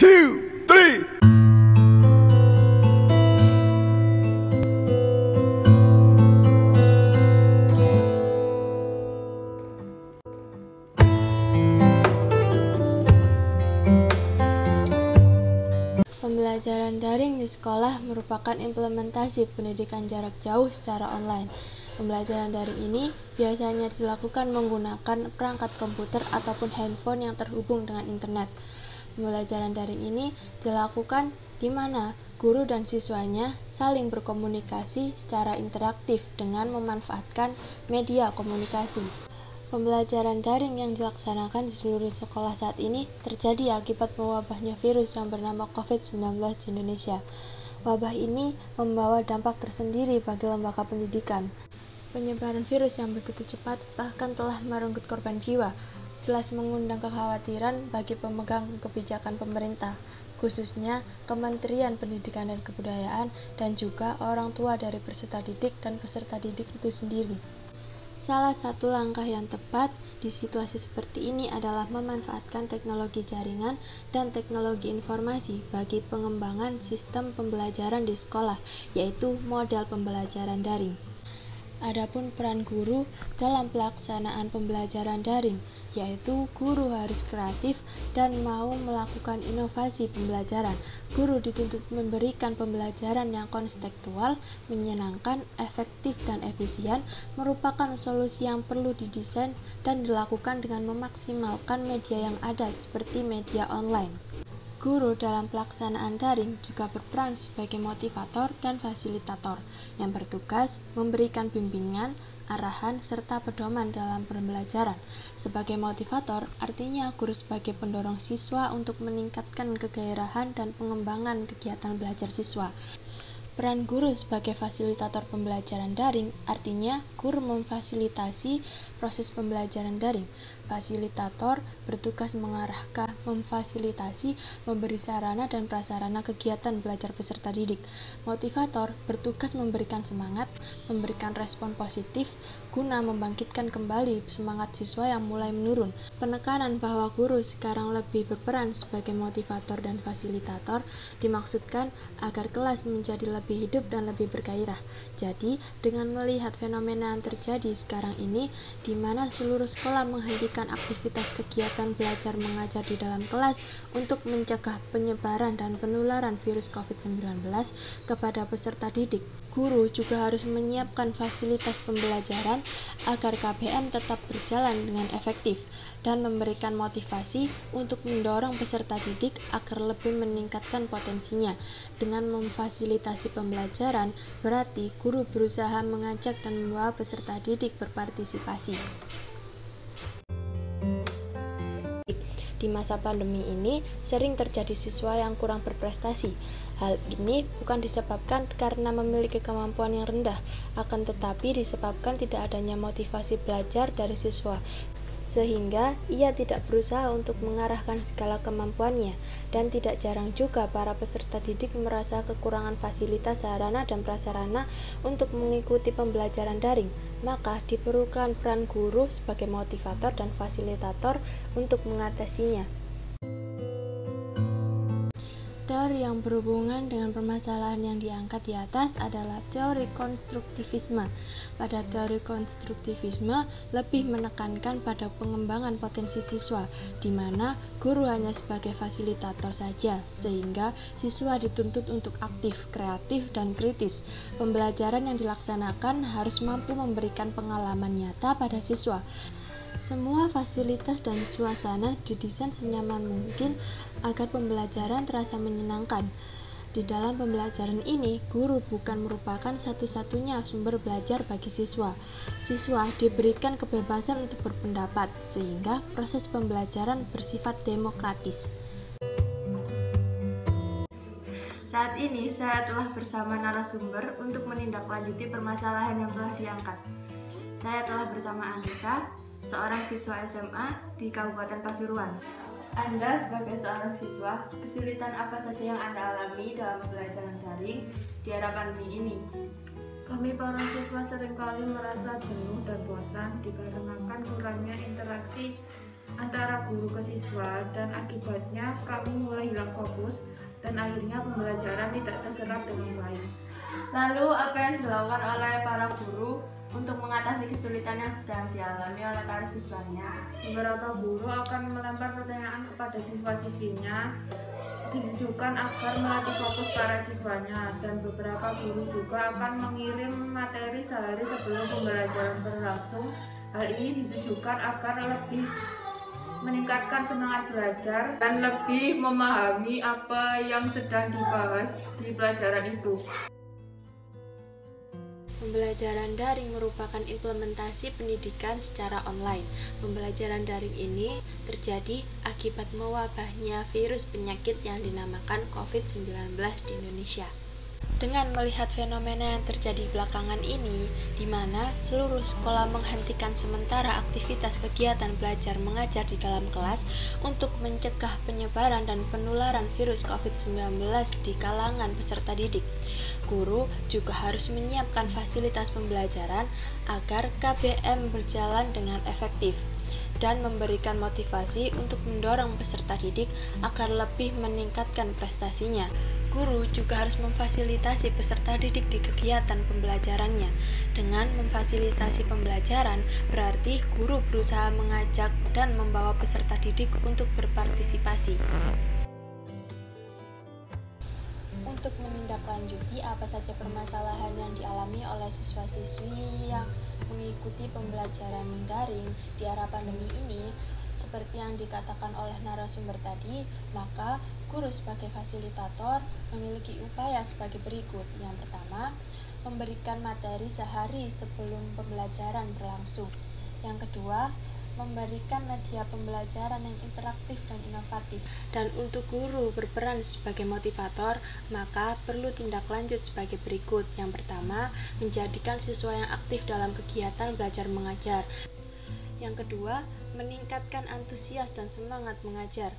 2, 3. Pembelajaran daring di sekolah merupakan implementasi pendidikan jarak jauh secara online. Pembelajaran daring ini biasanya dilakukan menggunakan perangkat komputer ataupun handphone yang terhubung dengan internet. Pembelajaran daring ini dilakukan di mana guru dan siswanya saling berkomunikasi secara interaktif dengan memanfaatkan media komunikasi. Pembelajaran daring yang dilaksanakan di seluruh sekolah saat ini terjadi akibat mewabahnya virus yang bernama COVID-19 di Indonesia. Wabah ini membawa dampak tersendiri bagi lembaga pendidikan. Penyebaran virus yang begitu cepat bahkan telah merenggut korban jiwa, jelas mengundang kekhawatiran bagi pemegang kebijakan pemerintah, khususnya Kementerian Pendidikan dan Kebudayaan dan juga orang tua dari peserta didik dan peserta didik itu sendiri. Salah satu langkah yang tepat di situasi seperti ini adalah memanfaatkan teknologi jaringan dan teknologi informasi bagi pengembangan sistem pembelajaran di sekolah, yaitu model pembelajaran daring. Adapun peran guru dalam pelaksanaan pembelajaran daring, yaitu guru harus kreatif dan mau melakukan inovasi pembelajaran. Guru dituntut memberikan pembelajaran yang konstekstual, menyenangkan, efektif, dan efisien, merupakan solusi yang perlu didesain dan dilakukan dengan memaksimalkan media yang ada seperti media online. Guru dalam pelaksanaan daring juga berperan sebagai motivator dan fasilitator yang bertugas memberikan bimbingan, arahan, serta pedoman dalam pembelajaran. Sebagai motivator, artinya guru sebagai pendorong siswa untuk meningkatkan kegairahan dan pengembangan kegiatan belajar siswa. Peran guru sebagai fasilitator pembelajaran daring artinya guru memfasilitasi proses pembelajaran daring. Fasilitator bertugas mengarahkan, memfasilitasi, memberi sarana dan prasarana kegiatan belajar peserta didik. Motivator bertugas memberikan semangat, memberikan respon positif guna membangkitkan kembali semangat siswa yang mulai menurun. Penekanan bahwa guru sekarang lebih berperan sebagai motivator dan fasilitator dimaksudkan agar kelas menjadi lebih hidup dan lebih bergairah. Jadi, dengan melihat fenomena yang terjadi sekarang ini, di mana seluruh sekolah menghentikan aktivitas kegiatan belajar mengajar di dalam kelas untuk mencegah penyebaran dan penularan virus COVID-19 kepada peserta didik, guru juga harus menyiapkan fasilitas pembelajaran agar KBM tetap berjalan dengan efektif dan memberikan motivasi untuk mendorong peserta didik agar lebih meningkatkan potensinya. Dengan memfasilitasi pembelajaran, berarti guru berusaha mengajak dan membawa peserta didik berpartisipasi. Di masa pandemi ini, sering terjadi siswa yang kurang berprestasi. Hal ini bukan disebabkan karena memiliki kemampuan yang rendah, akan tetapi disebabkan tidak adanya motivasi belajar dari siswa, sehingga ia tidak berusaha untuk mengarahkan segala kemampuannya, dan tidak jarang juga para peserta didik merasa kekurangan fasilitas sarana dan prasarana untuk mengikuti pembelajaran daring. Maka diperlukan peran guru sebagai motivator dan fasilitator untuk mengatasinya. Teori yang berhubungan dengan permasalahan yang diangkat di atas adalah teori konstruktivisme. Pada teori konstruktivisme lebih menekankan pada pengembangan potensi siswa, di mana guru hanya sebagai fasilitator saja, sehingga siswa dituntut untuk aktif, kreatif, dan kritis. Pembelajaran yang dilaksanakan harus mampu memberikan pengalaman nyata pada siswa. Semua fasilitas dan suasana didesain senyaman mungkin agar pembelajaran terasa menyenangkan. Di dalam pembelajaran ini, guru bukan merupakan satu-satunya sumber belajar bagi siswa. Siswa diberikan kebebasan untuk berpendapat, sehingga proses pembelajaran bersifat demokratis. Saat ini, saya telah bersama narasumber untuk menindaklanjuti permasalahan yang telah diangkat. Saya telah bersama Anissa, seorang siswa SMA di Kabupaten Pasuruan. Anda sebagai seorang siswa, kesulitan apa saja yang Anda alami dalam pembelajaran daring di era pandemi ini? Kami para siswa seringkali merasa jenuh dan bosan dikarenakan kurangnya interaksi antara guru ke siswa, dan akibatnya kami mulai hilang fokus dan akhirnya pembelajaran tidak terserap dengan baik. Lalu apa yang dilakukan oleh para guru untuk mengatasi kesulitan yang sedang dialami oleh para siswanya? Beberapa guru akan melempar pertanyaan kepada siswa-siswinya ditujukan agar melatih fokus para siswanya, dan beberapa guru juga akan mengirim materi sehari sebelum pembelajaran berlangsung. Hal ini ditujukan agar lebih meningkatkan semangat belajar dan lebih memahami apa yang sedang dibahas di pelajaran itu. Pembelajaran daring merupakan implementasi pendidikan secara online. Pembelajaran daring ini terjadi akibat mewabahnya virus penyakit yang dinamakan COVID-19 di Indonesia. Dengan melihat fenomena yang terjadi belakangan ini, di mana seluruh sekolah menghentikan sementara aktivitas kegiatan belajar mengajar di dalam kelas untuk mencegah penyebaran dan penularan virus COVID-19 di kalangan peserta didik, guru juga harus menyiapkan fasilitas pembelajaran agar KBM berjalan dengan efektif dan memberikan motivasi untuk mendorong peserta didik agar lebih meningkatkan prestasinya. Guru juga harus memfasilitasi peserta didik di kegiatan pembelajarannya. Dengan memfasilitasi pembelajaran, berarti guru berusaha mengajak dan membawa peserta didik untuk berpartisipasi. Untuk menindaklanjuti apa saja permasalahan yang dialami oleh siswa-siswi yang mengikuti pembelajaran daring di era pandemi ini, seperti yang dikatakan oleh narasumber tadi, maka guru sebagai fasilitator memiliki upaya sebagai berikut. Yang pertama, memberikan materi sehari sebelum pembelajaran berlangsung. Yang kedua, memberikan media pembelajaran yang interaktif dan inovatif. Dan untuk guru berperan sebagai motivator, maka perlu tindak lanjut sebagai berikut. Yang pertama, menjadikan siswa yang aktif dalam kegiatan belajar mengajar. Yang kedua, meningkatkan antusias dan semangat mengajar.